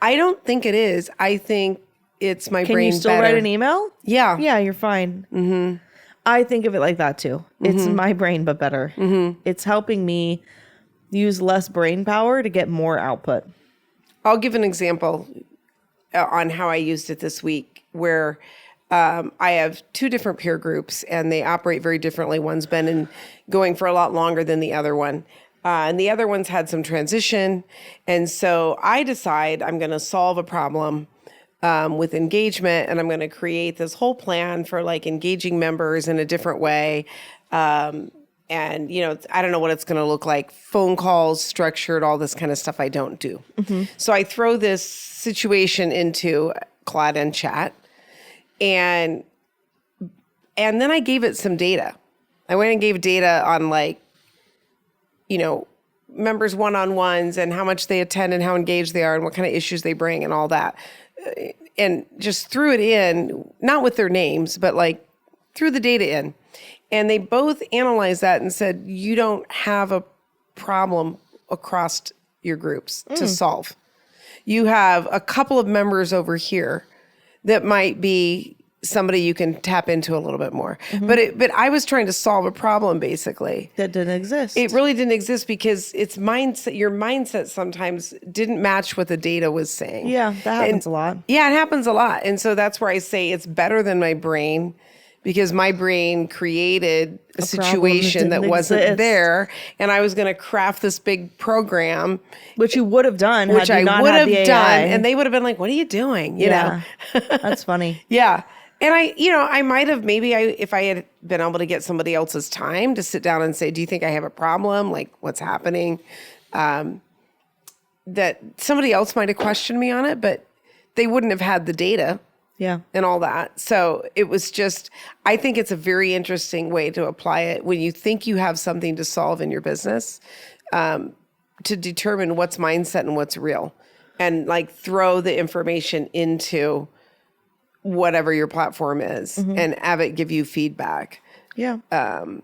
I don't think it is. I think it's my Can brain you still better. write an email? Yeah. Yeah, you're fine. Mm-hmm. I think of it like that too. It's my brain, but better. It's helping me use less brain power to get more output. I'll give an example on how I used it this week where I have two different peer groups and they operate very differently. One's been going for a lot longer than the other one. And the other one's had some transition. And so I decide I'm going to solve a problem with engagement, and I'm going to create this whole plan for like engaging members in a different way. And, I don't know what it's going to look like. Phone calls, structured, all this kind of stuff I don't do. So I throw this situation into Claude and Chat, and then I gave it some data. I went and gave data on members one-on-ones and how much they attend and how engaged they are and what kind of issues they bring and all that. And just threw it in, not with their names, but like threw the data in. And they both analyzed that and said, you don't have a problem across your groups to solve. You have a couple of members over here that might be somebody you can tap into a little bit more. But I was trying to solve a problem basically. That didn't exist. It really didn't exist because it's mindset. Your mindset sometimes didn't match what the data was saying. Yeah, that happens a lot. Yeah, it happens a lot. And so that's where I say it's better than my brain because my brain created a situation that didn't wasn't exist. there. And I was going to craft this big program, Which you would have done which had I you not would had have the AI. done. And they would have been like, what are you doing? You know? That's funny. Yeah. And I might have if I had been able to get somebody else's time to sit down and say, do you think I have a problem? Like what's happening? that somebody else might have questioned me on it, but they wouldn't have had the data Yeah. and all that. So it was just, I think it's a very interesting way to apply it when you think you have something to solve in your business, to determine what's mindset and what's real, and like throw the information into whatever your platform is and have it give you feedback. Yeah. And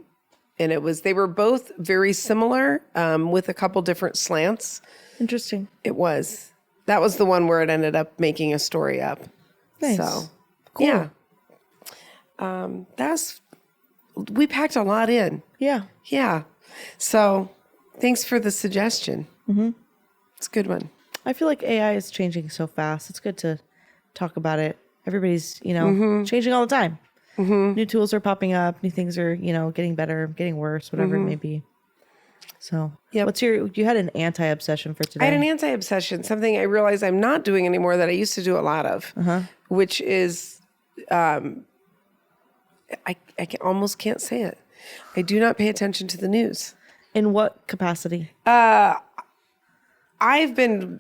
they were both very similar, with a couple different slants. Interesting. That was the one where it ended up making a story up. Nice. So, Cool. yeah. We packed a lot in. Yeah. Yeah. So thanks for the suggestion. It's a good one. I feel like AI is changing so fast. It's good to talk about it. Everybody's, changing all the time. New tools are popping up. New things are, getting better, getting worse, whatever it may be. So, Yep. you had an anti-obsession for today. I had an anti-obsession, something I realized I'm not doing anymore that I used to do a lot of, which is, almost can't say it. I do not pay attention to the news. In what capacity? I've been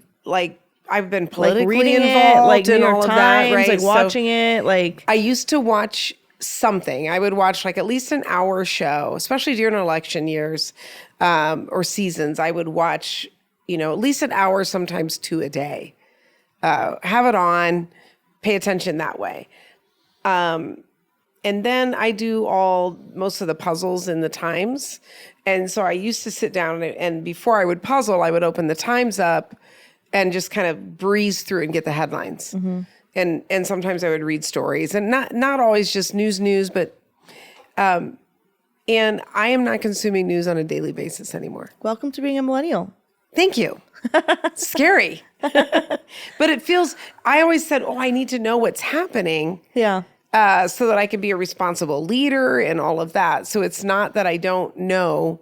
politically reading involved it, like New in York all of Times, that, right? like So watching it, like I used to watch something. I would watch like at least an hour show, especially during election years, or seasons. I would watch, at least an hour, sometimes two a day. Have it on, pay attention that way. And then I do most of the puzzles in the Times. And so I used to sit down and before I would puzzle, I would open the Times up and just kind of breeze through and get the headlines. And sometimes I would read stories, and not always just news, but, and I am not consuming news on a daily basis anymore. welcome to being a millennial. Thank you. Scary. But it feels, I always said, I need to know what's happening. Yeah. So that I can be a responsible leader and all of that. So it's not that I don't know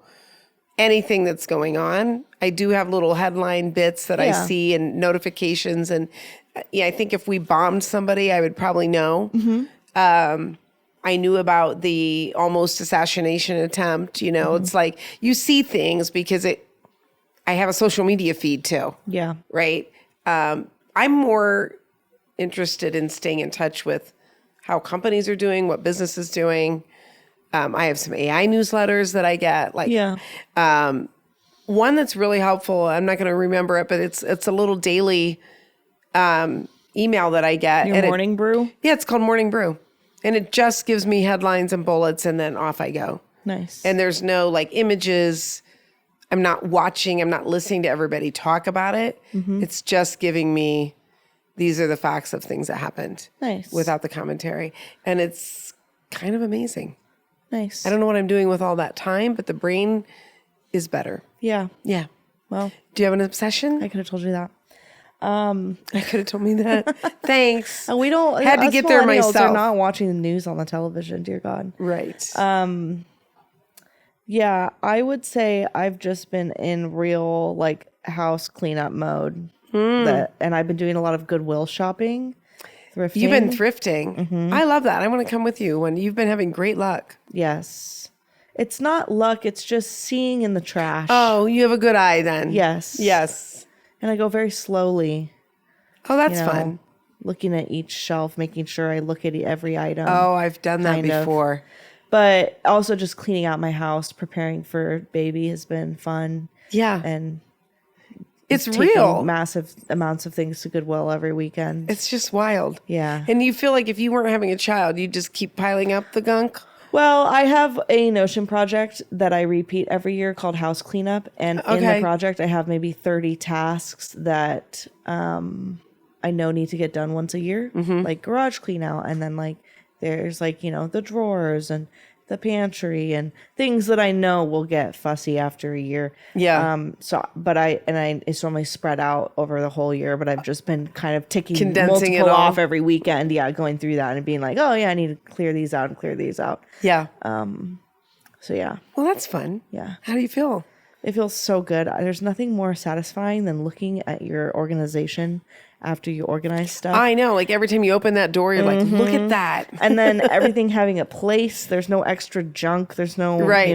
anything that's going on. I do have little headline bits that I see and notifications. And I think if we bombed somebody, I would probably know. I knew about the almost assassination attempt. It's like you see things because I have a social media feed too. Yeah. Right. I'm more interested in staying in touch with how companies are doing, what business is doing. I have some AI newsletters that I get. One that's really helpful. I'm not going to remember it, but it's a little daily email that I get. Your morning brew? Yeah, it's called Morning Brew. And it just gives me headlines and bullets, and then off I go. Nice. And there's no images. I'm not watching. I'm not listening to everybody talk about it. It's just giving me, these are the facts of things that happened. Nice. Without the commentary. And it's kind of amazing. Nice. I don't know what I'm doing with all that time, but the brain is better. Yeah. Yeah. Well, Do you have an obsession? I could have told you that. I could have told me that. Thanks. We don't Had to us get there millennials myself. are not watching the news on the television, dear God. Right. Yeah, I would say I've just been in real house cleanup mode. And I've been doing a lot of Goodwill shopping, thrifting. You've been thrifting. I love that. I want to come with you when you've been having great luck. Yes. It's not luck, it's just seeing in the trash. Oh, you have a good eye then. Yes. Yes. And I go very slowly. Oh, that's fun. Looking at each shelf, making sure I look at every item. Oh, I've done that kind of. before. But also just cleaning out my house, preparing for baby has been fun. Yeah. And it's taking real. massive amounts of things to Goodwill every weekend. It's just wild. Yeah. And you feel like if you weren't having a child, you'd just keep piling up the gunk? Well, I have a Notion project that I repeat every year called House Cleanup. And in the project, I have maybe 30 tasks that I know need to get done once a year, like garage clean out. And then there's the drawers and the pantry and things that I know will get fussy after a year. Yeah. It's normally spread out over the whole year, but I've just been kind of ticking Condensing multiple it all. off every weekend. Yeah. Going through that and being like, oh yeah, I need to clear these out and clear these out. Yeah. So yeah. Well, that's fun. Yeah. How do you feel? It feels so good. There's nothing more satisfying than looking at your organization after you organize stuff. I know. Every time you open that door, you're like, look at that. And then everything having a place. There's no extra junk. There's no, Right.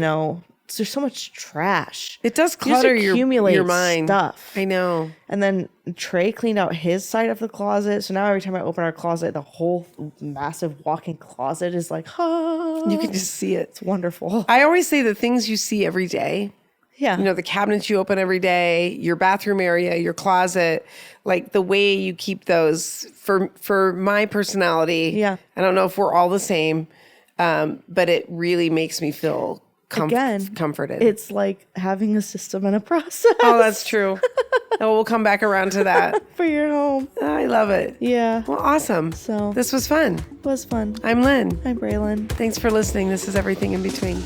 there's so much trash. It does You just clutter accumulate your mind. stuff. I know. And then Trey cleaned out his side of the closet. So now every time I open our closet, the whole massive walk-in closet is like, You can just see it. it's wonderful. I always say the things you see every day, Yeah. you know, the cabinets you open every day, your bathroom area, your closet, like the way you keep those for my personality. Yeah. I don't know if we're all the same, but it really makes me feel comforted. It's like having a system and a process. Oh, that's true. Oh, we'll come back around to that. for your home. I love it. Yeah. Well, awesome. So This was fun. it was fun. I'm Lynn. Hi, Braylon. Thanks for listening. This is Everything in Between.